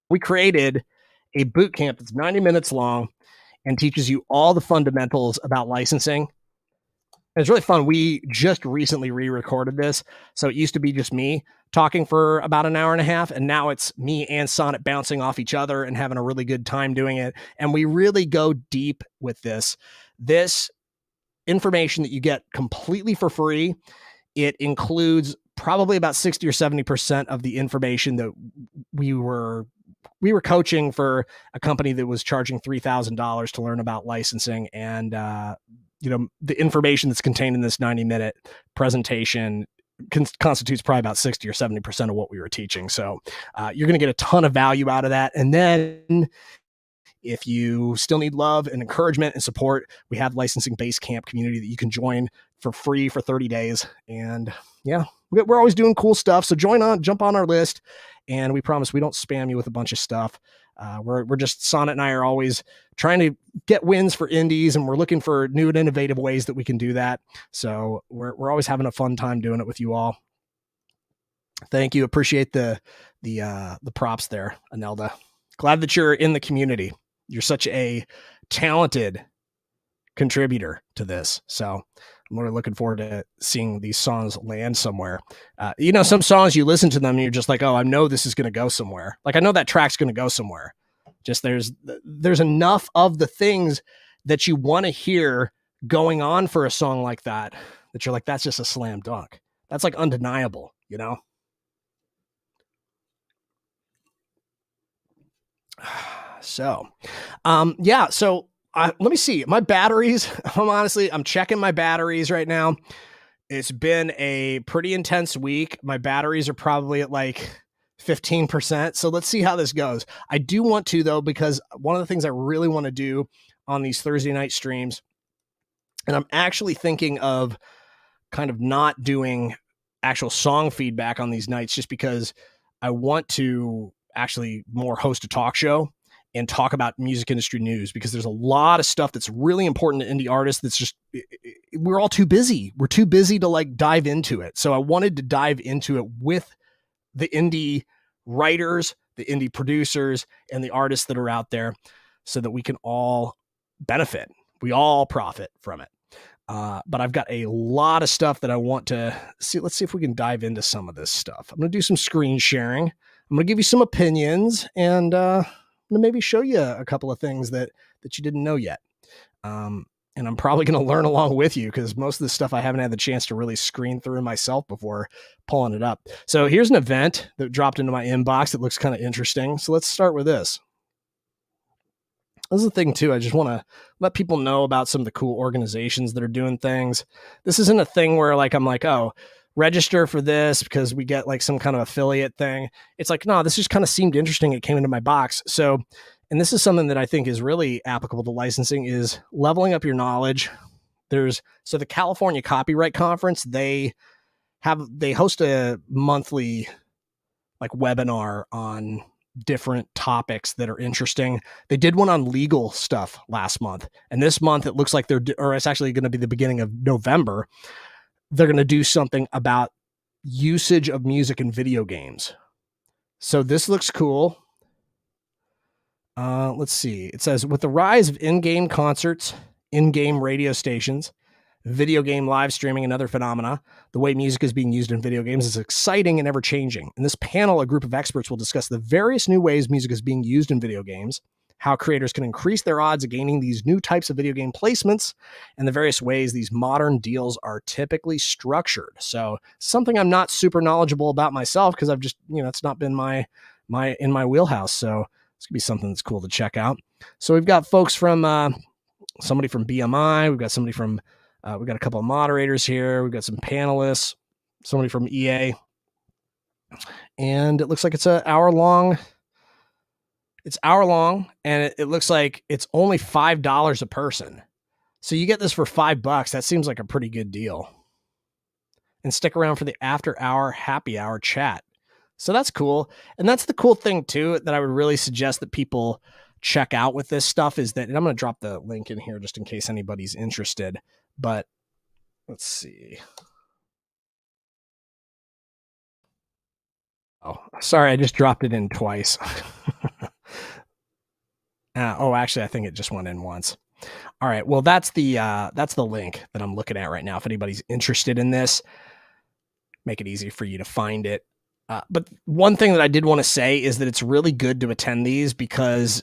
We created a boot camp that's 90 minutes long and teaches you all the fundamentals about licensing. And it's really fun. We just recently re-recorded this. So it used to be just me talking for about an hour and a half. And now it's me and Sonnet bouncing off each other and having a really good time doing it. And we really go deep with this. This information that you get completely for free, it includes probably about 60 or 70% of the information that we were coaching for a company that was charging $3,000 to learn about licensing. And, the information that's contained in this 90-minute presentation constitutes probably about 60 or 70% of what we were teaching. So you're going to get a ton of value out of that. And then if you still need love and encouragement and support, we have licensing base camp community that you can join for free for 30 days. And yeah, we're always doing cool stuff. So jump on our list. And we promise we don't spam you with a bunch of stuff. We're just, Sonnet and I are always trying to get wins for indies, and we're looking for new and innovative ways that we can do that. So we're always having a fun time doing it with you all. Thank you. Appreciate the props there, Anelda. Glad that you're in the community. You're such a talented contributor to this. So I'm really looking forward to seeing these songs land somewhere. Some songs you listen to them and you're just like, oh, I know this is going to go somewhere. Like I know that track's going to go somewhere. Just there's enough of the things that you want to hear going on for a song like that you're like, that's just a slam dunk. That's like undeniable, So, let me see my batteries. I'm checking my batteries right now. It's been a pretty intense week. My batteries are probably at like 15%. So let's see how this goes. I do want to, though, because one of the things I really want to do on these Thursday night streams, and I'm actually thinking of kind of not doing actual song feedback on these nights, just because I want to actually more host a talk show and talk about music industry news, because there's a lot of stuff that's really important to indie artists that's just, we're all too busy. We're too busy to like dive into it. So I wanted to dive into it with the indie writers, the indie producers, and the artists that are out there so that we can all benefit. We all profit from it. But I've got a lot of stuff that I want to see. Let's see if we can dive into some of this stuff. I'm going to do some screen sharing. I'm going to give you some opinions, and I'm going to maybe show you a couple of things that you didn't know yet. And I'm probably going to learn along with you, because most of this stuff I haven't had the chance to really screen through myself before pulling it up. So here's an event that dropped into my inbox that looks kind of interesting. So let's start with this. This is the thing too. I just want to let people know about some of the cool organizations that are doing things. This isn't a thing where like, I'm like, oh, register for this because we get like some kind of affiliate thing. It's like, no, this just kind of seemed interesting. It came into my box. So, and this is something that I think is really applicable to licensing, is leveling up your knowledge. So the California Copyright Conference, they host a monthly like webinar on different topics that are interesting. They did one on legal stuff last month. And this month it looks like it's actually going to be the beginning of November. They're going to do something about usage of music in video games. So this looks cool. Let's see. It says, with the rise of in-game concerts, in-game radio stations, video game live streaming and other phenomena. The way music is being used in video games is exciting and ever-changing. In this panel, a group of experts will discuss the various new ways music is being used in video games, how creators can increase their odds of gaining these new types of video game placements, and the various ways these modern deals are typically structured. So something I'm not super knowledgeable about myself because I've just, it's not been my wheelhouse. So it's gonna be something that's cool to check out. So we've got folks from somebody from BMI, we've got somebody from we've got a couple of moderators here, we've got some panelists, somebody from EA, and it looks like it's an hour long. It's hour long, and it looks like it's only $5 a person. So you get this for $5. That seems like a pretty good deal. And stick around for the after hour happy hour chat. So that's cool. And that's the cool thing too, that I would really suggest that people check out with this stuff is that, and I'm going to drop the link in here just in case anybody's interested, but let's see. Oh, sorry. I just dropped it in twice. Actually, I think it just went in once. All right. Well, that's the link that I'm looking at right now. If anybody's interested in this, make it easy for you to find it. But one thing that I did want to say is that it's really good to attend these because,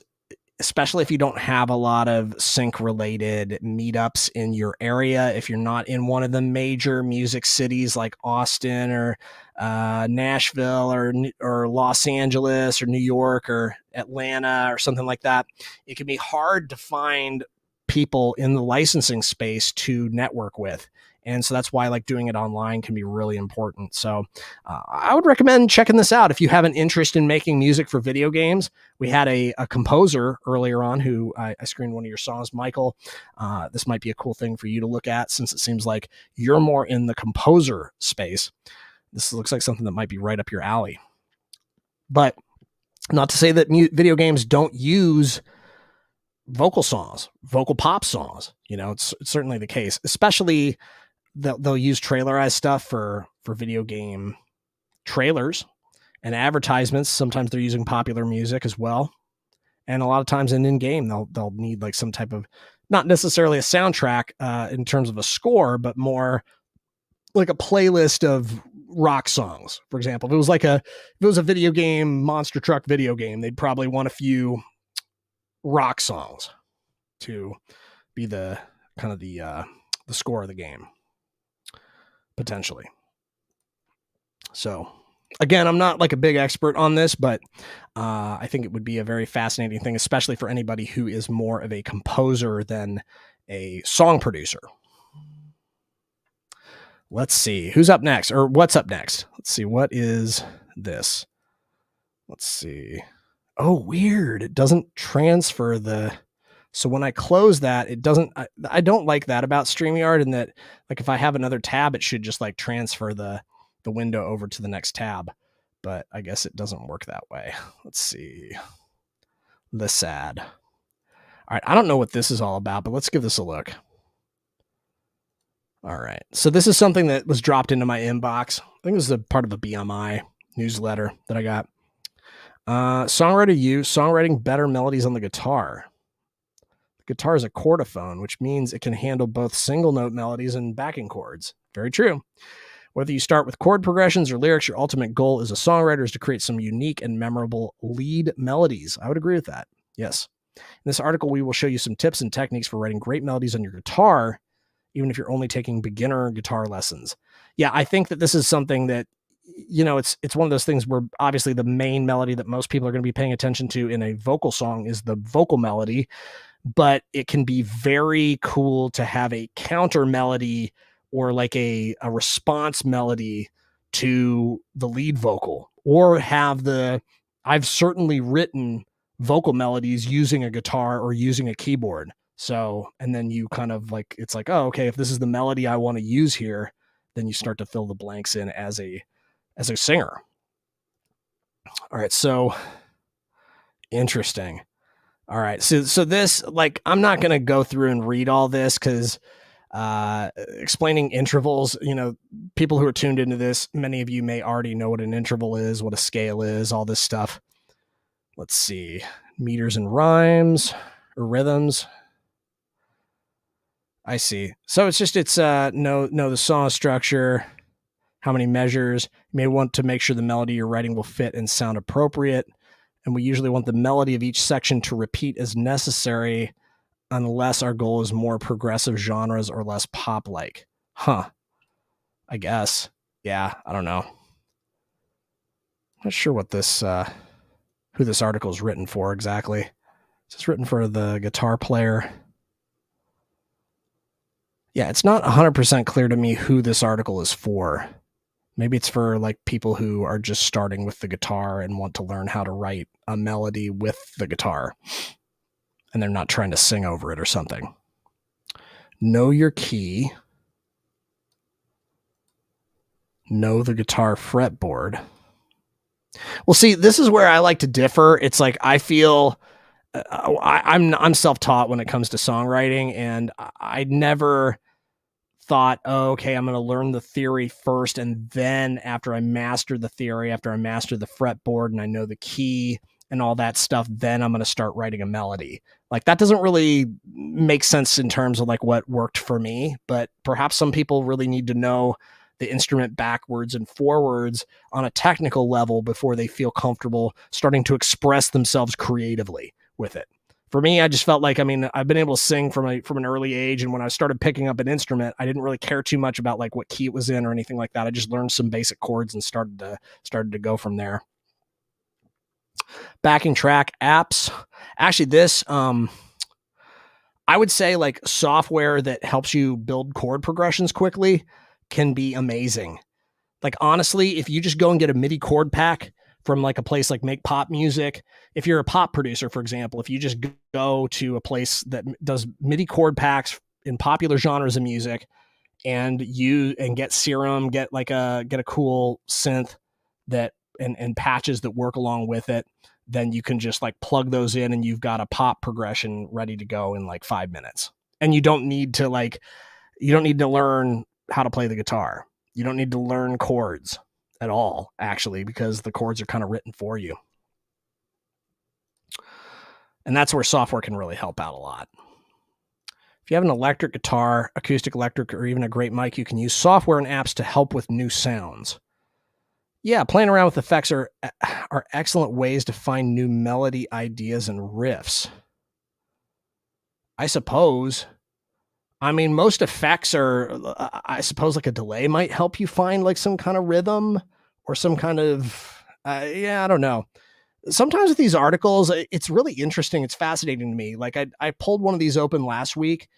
especially if you don't have a lot of sync related meetups in your area, if you're not in one of the major music cities like Austin or Nashville or Los Angeles or New York or Atlanta or something like that, it can be hard to find people in the licensing space to network with. And so that's why doing it online can be really important. So I would recommend checking this out if you have an interest in making music for video games. We had a composer earlier on who I screened one of your songs, Michael. This might be a cool thing for you to look at since it seems like you're more in the composer space. This looks like something that might be right up your alley. But not to say that video games don't use vocal songs, vocal pop songs. It's certainly the case, especially they'll use trailerized stuff for video game trailers and advertisements. Sometimes they're using popular music as well. And a lot of times in game, they'll need some type of, not necessarily a soundtrack in terms of a score, but more like a playlist of rock songs. For example, if it was a video game, monster truck video game, they'd probably want a few rock songs to be the kind of the score of the game, potentially. So again, I'm not a big expert on this, but I think it would be a very fascinating thing, especially for anybody who is more of a composer than a song producer. Let's see who's up next, or what's up next. Let's see, what is this? Let's see. Oh, weird. It doesn't transfer so when I close that, it doesn't, I don't like that about StreamYard, and that if I have another tab, it should just transfer the window over to the next tab, but I guess it doesn't work that way. Let's see. The sad. All right. I don't know what this is all about, but let's give this a look. All right. So this is something that was dropped into my inbox. I think this is a part of a BMI newsletter that I got. Songwriting better melodies on the guitar. The guitar is a chordophone, which means it can handle both single note melodies and backing chords. Very true. Whether you start with chord progressions or lyrics, your ultimate goal as a songwriter is to create some unique and memorable lead melodies. I would agree with that. Yes. In this article, we will show you some tips and techniques for writing great melodies on your guitar, even if you're only taking beginner guitar lessons. Yeah, I think that this is something that, it's one of those things where obviously the main melody that most people are going to be paying attention to in a vocal song is the vocal melody, but it can be very cool to have a counter melody or a response melody to the lead vocal, or I've certainly written vocal melodies using a guitar or using a keyboard. So, and then you kind of it's oh, okay, if this is the melody I want to use here, then you start to fill the blanks in as a singer. All right. So interesting. All right. So this, I'm not going to go through and read all this because explaining intervals, people who are tuned into this, many of you may already know what an interval is, what a scale is, all this stuff. Let's see. Meters and rhymes or rhythms. I see. So it's know the song structure, how many measures. You may want to make sure the melody you're writing will fit and sound appropriate. And we usually want the melody of each section to repeat as necessary unless our goal is more progressive genres or less pop-like. Huh. I guess. Yeah, I don't know. Not sure what this who this article is written for exactly. It's written for the guitar player. Yeah, it's not 100% clear to me who this article is for. Maybe it's for like people who are just starting with the guitar and want to learn how to write a melody with the guitar. And they're not trying to sing over it or something. Know your key. Know the guitar fretboard. Well, see, this is where I like to differ. It's like I feel I'm self-taught when it comes to songwriting, and I never thought, oh, okay, I'm going to learn the theory first, and then after I master the theory, after I master the fretboard and I know the key and all that stuff, then I'm going to start writing a melody. Like that doesn't really make sense in terms of like what worked for me, but perhaps some people really need to know the instrument backwards and forwards on a technical level before they feel comfortable starting to express themselves creatively with it. For me, I just felt like, I mean, I've been able to sing from an early age. And when I started picking up an instrument, I didn't really care too much about like what key it was in or anything like that. I just learned some basic chords and started to go from there. Backing track apps. Actually, this, I would say like software that helps you build chord progressions quickly can be amazing. Like honestly, if you just go and get a MIDI chord pack from like a place like Make Pop Music, if you're a pop producer, for example, if you just go to a place that does MIDI chord packs in popular genres of music and get Serum, get a cool synth that and patches that work along with it, then you can just like plug those in and you've got a pop progression ready to go in like 5 minutes. And you don't need to learn how to play the guitar. You don't need to learn chords at all, actually, because the chords are kind of written for you. And that's where software can really help out a lot. If you have an electric guitar, acoustic electric, or even a great mic, you can use software and apps to help with new sounds. Yeah, playing around with effects are excellent ways to find new melody ideas and riffs. I suppose. I mean, most effects are, I suppose, like a delay might help you find like some kind of rhythm or some kind of, I don't know. Sometimes with these articles, it's really interesting. It's fascinating to me. Like I pulled one of these open last week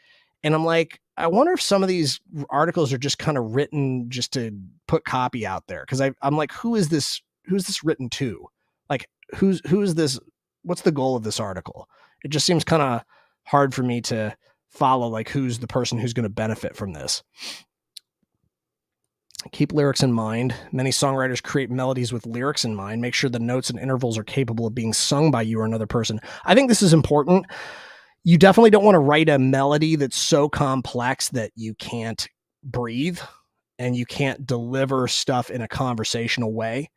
and I'm like, I wonder if some of these articles are just kind of written just to put copy out there. Cause I'm like, who's this written to? Like who is this? What's the goal of this article? It just seems kind of hard for me to follow, like who's the person who's going to benefit from this. Keep lyrics in mind. Many songwriters create melodies with lyrics in mind. Make sure the notes and intervals are capable of being sung by you or another person. I think this is important. You definitely don't want to write a melody that's so complex that you can't breathe and you can't deliver stuff in a conversational way,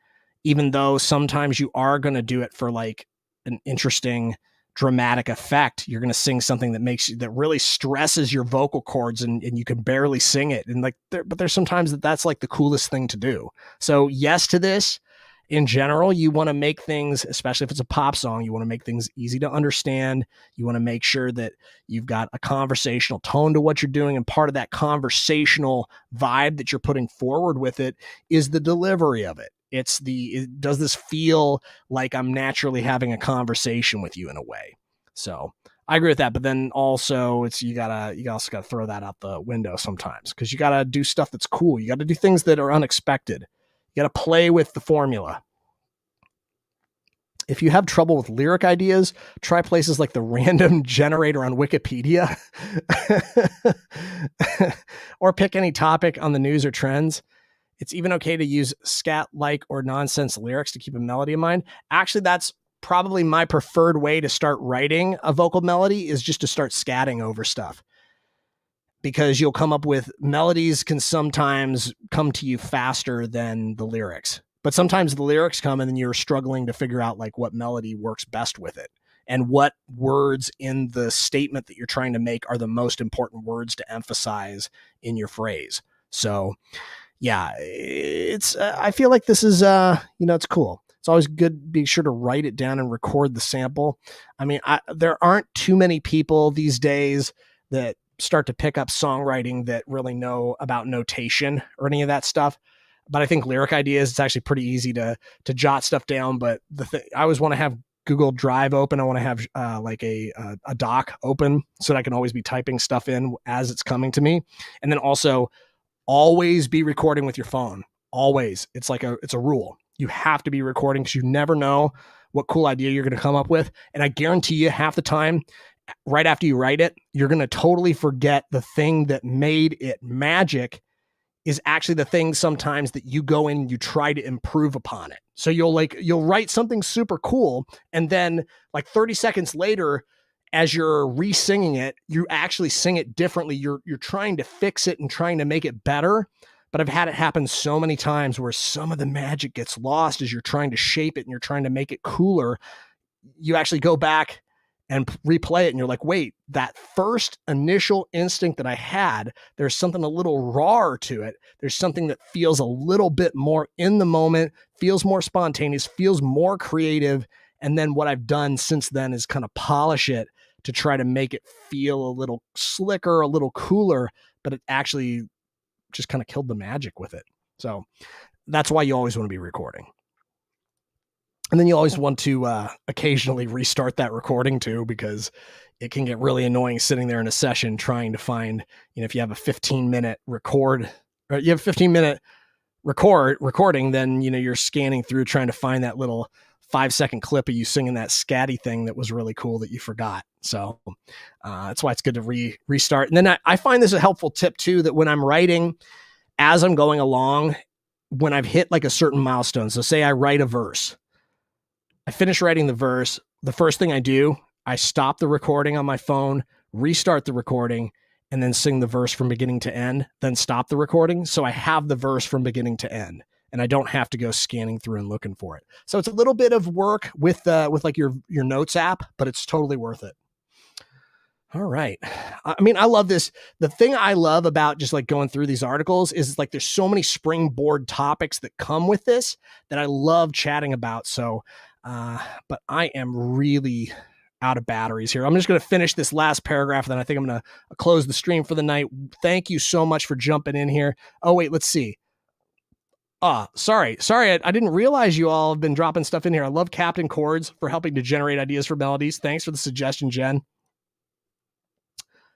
even though sometimes you are going to do it for like an interesting dramatic effect. You're going to sing something that really stresses your vocal cords and you can barely sing it. And like, but there's sometimes that's like the coolest thing to do. So yes to this. In general, you want to make things, especially if it's a pop song, you want to make things easy to understand. You want to make sure that you've got a conversational tone to what you're doing. And part of that conversational vibe that you're putting forward with it is the delivery of it. Does this feel like I'm naturally having a conversation with you in a way? So I agree with that. But then also you also gotta throw that out the window sometimes, because you gotta do stuff that's cool. You gotta do things that are unexpected. You got to play with the formula. If you have trouble with lyric ideas, try places like the random generator on Wikipedia or pick any topic on the news or trends. It's even okay to use scat-like or nonsense lyrics to keep a melody in mind. Actually, that's probably my preferred way to start writing a vocal melody, is just to start scatting over stuff. Because you'll come up with melodies can sometimes come to you faster than the lyrics. But sometimes the lyrics come and then you're struggling to figure out like what melody works best with it. and what words in the statement that you're trying to make are the most important words to emphasize in your phrase. So yeah, it's I feel like this is it's cool. It's always good to be sure to write it down and record the sample. I mean, there aren't too many people these days that start to pick up songwriting that really know about notation or any of that stuff. But I think lyric ideas, it's actually pretty easy to jot stuff down. But I always want to have Google Drive open. I want to have like a doc open so that I can always be typing stuff in as it's coming to me. And then also always be recording with your phone. Always. It's a rule. You have to be recording because you never know what cool idea you're going to come up with. And I guarantee you half the time, right after you write it, you're going to totally forget the thing that made it magic is actually the thing sometimes that you go in and you try to improve upon it. So you'll write something super cool. And then like 30 seconds later, as you're re-singing it, you actually sing it differently. You're trying to fix it and trying to make it better. But I've had it happen so many times where some of the magic gets lost as you're trying to shape it and you're trying to make it cooler. You actually go back and replay it and you're like, wait, that first initial instinct that I had, there's something a little rawer to it. There's something that feels a little bit more in the moment, feels more spontaneous, feels more creative. And then what I've done since then is kind of polish it to try to make it feel a little slicker, a little cooler, but it actually just kind of killed the magic with it. So that's why you always want to be recording. And then you always want to occasionally restart that recording too, because it can get really annoying sitting there in a session trying to find, if you have a 15-minute record, or you have a 15-minute recording, then, you're scanning through trying to find that little 5-second clip of you singing that scatty thing that was really cool that you forgot. So that's why it's good to restart. And then I find this a helpful tip too, that when I'm writing, as I'm going along, when I've hit like a certain milestone, so say I write a verse, I finish writing the verse, the first thing I do, I stop the recording on my phone, restart the recording, and then sing the verse from beginning to end, then stop the recording. So I have the verse from beginning to end, and I don't have to go scanning through and looking for it. So it's a little bit of work with like your notes app, but it's totally worth it. All right. I mean, I love this. The thing I love about just like going through these articles is like there's so many springboard topics that come with this that I love chatting about. So, but I am really out of batteries here. I'm just going to finish this last paragraph, and then I think I'm going to close the stream for the night. Thank you so much for jumping in here. Oh, wait, let's see. Sorry. I didn't realize you all have been dropping stuff in here. I love Captain Chords for helping to generate ideas for melodies. Thanks for the suggestion, Jen.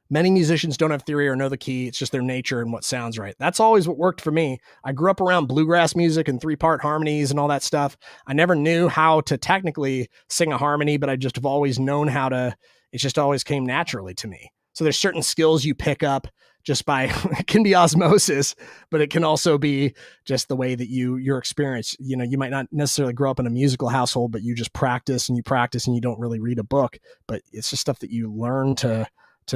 Many musicians don't have theory or know the key. It's just their nature and what sounds right. That's always what worked for me. I grew up around bluegrass music and 3-part harmonies and all that stuff. I never knew how to technically sing a harmony, but I just have always known how to, it just always came naturally to me. So there's certain skills you pick up just by, it can be osmosis, but it can also be just the way that your experience, you might not necessarily grow up in a musical household, but you just practice and you don't really read a book, but it's just stuff that you learn to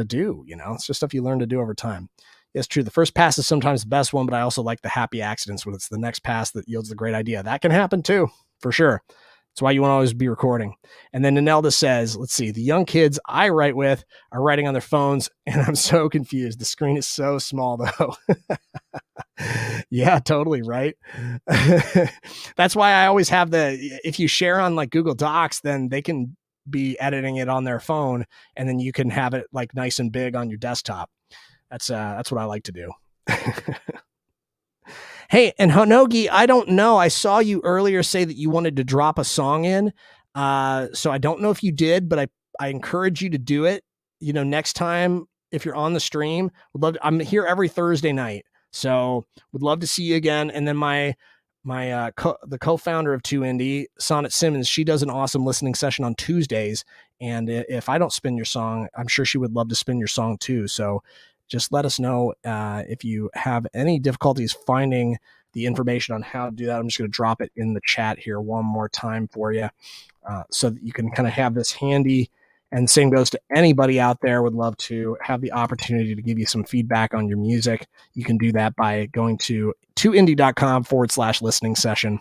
do, it's just stuff you learn to do over time. It's true. The first pass is sometimes the best one, but I also like the happy accidents when it's the next pass that yields the great idea. That can happen too, for sure. That's why you want to always be recording. And then Nanelda says, let's see, the young kids I write with are writing on their phones, and I'm so confused. The screen is so small though. Yeah, totally. Right. That's why I always have if you share on like Google Docs, then they can be editing it on their phone, and then you can have it like nice and big on your desktop. That's what I like to do. Hey, and Honogi, I don't know. I saw you earlier say that you wanted to drop a song in. So I don't know if you did, but I encourage you to do it. Next time, if you're on the stream, I'm here every Thursday night. So would love to see you again. And then the co-founder of 2Indie, Sonnet Simmons, she does an awesome listening session on Tuesdays. And if I don't spin your song, I'm sure she would love to spin your song too. So just let us know if you have any difficulties finding the information on how to do that. I'm just going to drop it in the chat here one more time for you so that you can kind of have this handy. And same goes to anybody out there would love to have the opportunity to give you some feedback on your music. You can do that by going to 2indie.com/listening session.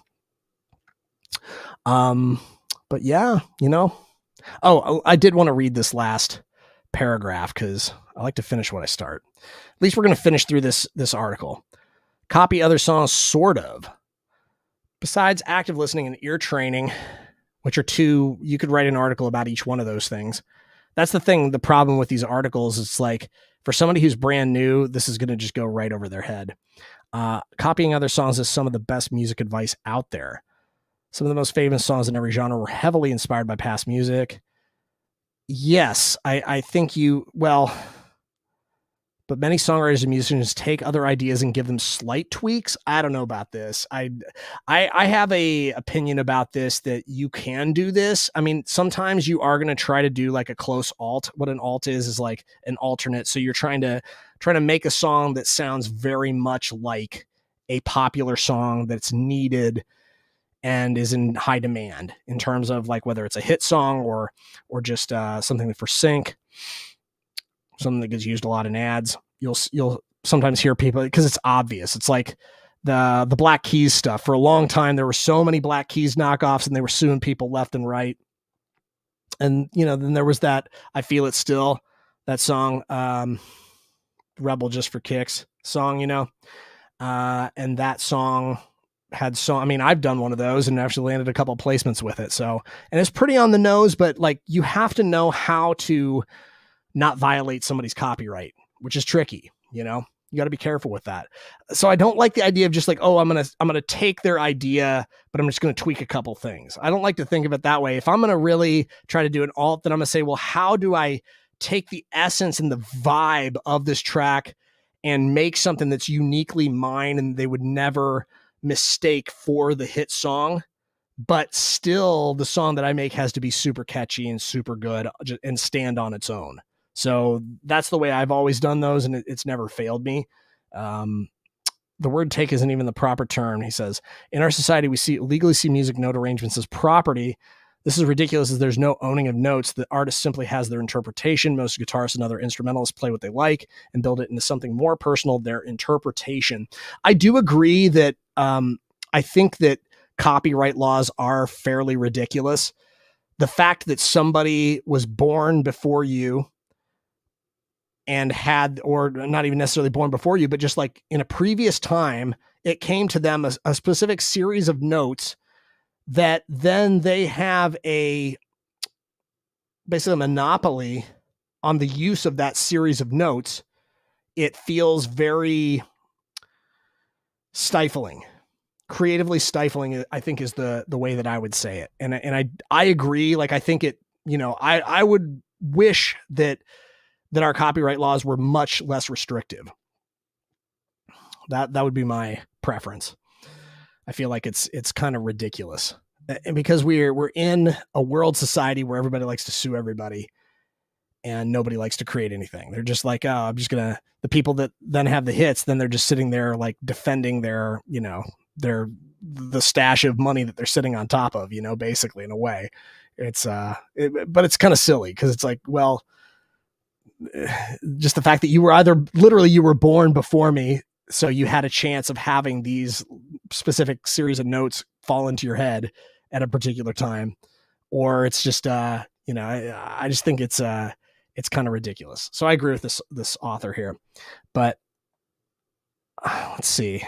But yeah, Oh, I did want to read this last paragraph because I like to finish what I start. At least we're going to finish through this article. Copy other songs, sort of. Besides active listening and ear training, which are two, you could write an article about each one of those things. That's the thing. The problem with these articles, it's like for somebody who's brand new, this is going to just go right over their head. Copying other songs is some of the best music advice out there. Some of the most famous songs in every genre were heavily inspired by past music. Yes, I think but many songwriters and musicians take other ideas and give them slight tweaks. I don't know about this. I have a opinion about this that you can do this. I mean, sometimes you are going to try to do like a close alt. What an alt is like an alternate. So you're trying to make a song that sounds very much like a popular song that's needed and is in high demand in terms of like whether it's a hit song or just something for sync. Something that gets used a lot in ads. You'll sometimes hear people because it's obvious. It's like the Black Keys stuff. For a long time, there were so many Black Keys knockoffs, and they were suing people left and right. And then there was that "I Feel It Still," that song, "Rebel Just for Kicks" song. And that song had so. I mean, I've done one of those and actually landed a couple of placements with it. So, and it's pretty on the nose, but like you have to know how to not violate somebody's copyright, which is tricky. You got to be careful with that. So I don't like the idea of just like, oh, I'm going to take their idea, but I'm just going to tweak a couple things. I don't like to think of it that way. If I'm going to really try to do an alt, then I'm going to say, well, how do I take the essence and the vibe of this track and make something that's uniquely mine and they would never mistake for the hit song, but still the song that I make has to be super catchy and super good and stand on its own. So that's the way I've always done those, and it's never failed me. The word take isn't even the proper term. He says, in our society, we legally see music note arrangements as property. This is ridiculous as there's no owning of notes. The artist simply has their interpretation. Most guitarists and other instrumentalists play what they like and build it into something more personal, their interpretation. I do agree that I think that copyright laws are fairly ridiculous. The fact that somebody was born before you and had, or not even necessarily born before you, but just like in a previous time, it came to them a specific series of notes that then they have basically a monopoly on the use of that series of notes. It feels very stifling, creatively stifling, I think is the way that I would say it. And I agree. Like, I think it, I would wish that our copyright laws were much less restrictive. That would be my preference. I feel like it's kind of ridiculous. And because we're in a world society where everybody likes to sue everybody and nobody likes to create anything. They're just like, oh, the people that then have the hits, then they're just sitting there like defending their, the stash of money that they're sitting on top of, basically in a way. It's, but it's kind of silly because it's like, well, just the fact that you were born before me, so you had a chance of having these specific series of notes fall into your head at a particular time, or it's just I just think it's kind of ridiculous. So I agree with this author here, but let's see.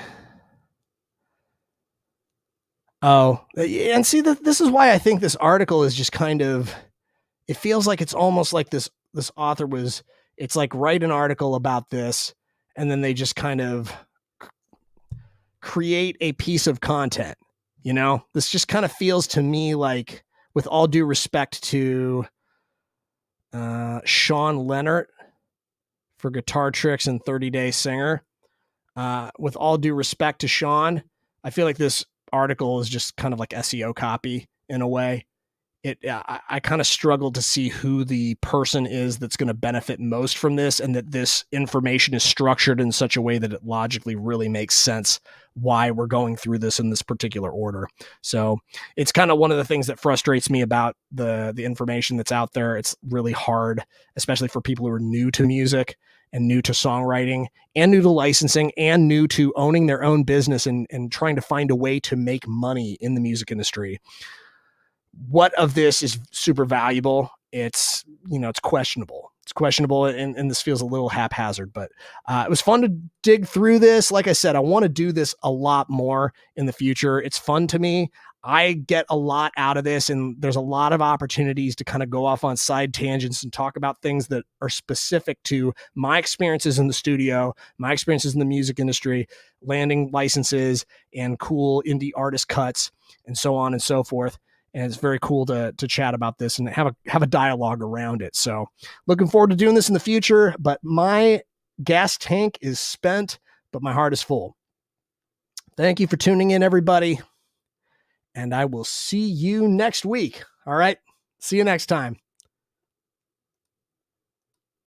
Oh, and see that this is why I think this article is just kind of, it feels like it's almost like this author it's like write an article about this and then they just kind of create a piece of content. This just kind of feels to me like, with all due respect to Sean Leonard for Guitar Tricks and 30-Day Singer, with all due respect to Sean, I feel like this article is just kind of like SEO copy in a way. I kind of struggle to see who the person is that's going to benefit most from this, and that this information is structured in such a way that it logically really makes sense why we're going through this in this particular order. So it's kind of one of the things that frustrates me about the information that's out there. It's really hard, especially for people who are new to music and new to songwriting and new to licensing and new to owning their own business and trying to find a way to make money in the music industry. what of this is super valuable? It's, it's questionable. It's questionable, and this feels a little haphazard, but it was fun to dig through this. Like I said, I want to do this a lot more in the future. It's fun to me. I get a lot out of this, and there's a lot of opportunities to kind of go off on side tangents and talk about things that are specific to my experiences in the studio, my experiences in the music industry, landing licenses and cool indie artist cuts, and so on and so forth. And it's very cool to chat about this and have a dialogue around it. So looking forward to doing this in the future, but my gas tank is spent, but my heart is full. Thank you for tuning in, everybody. And I will see you next week. All right. See you next time.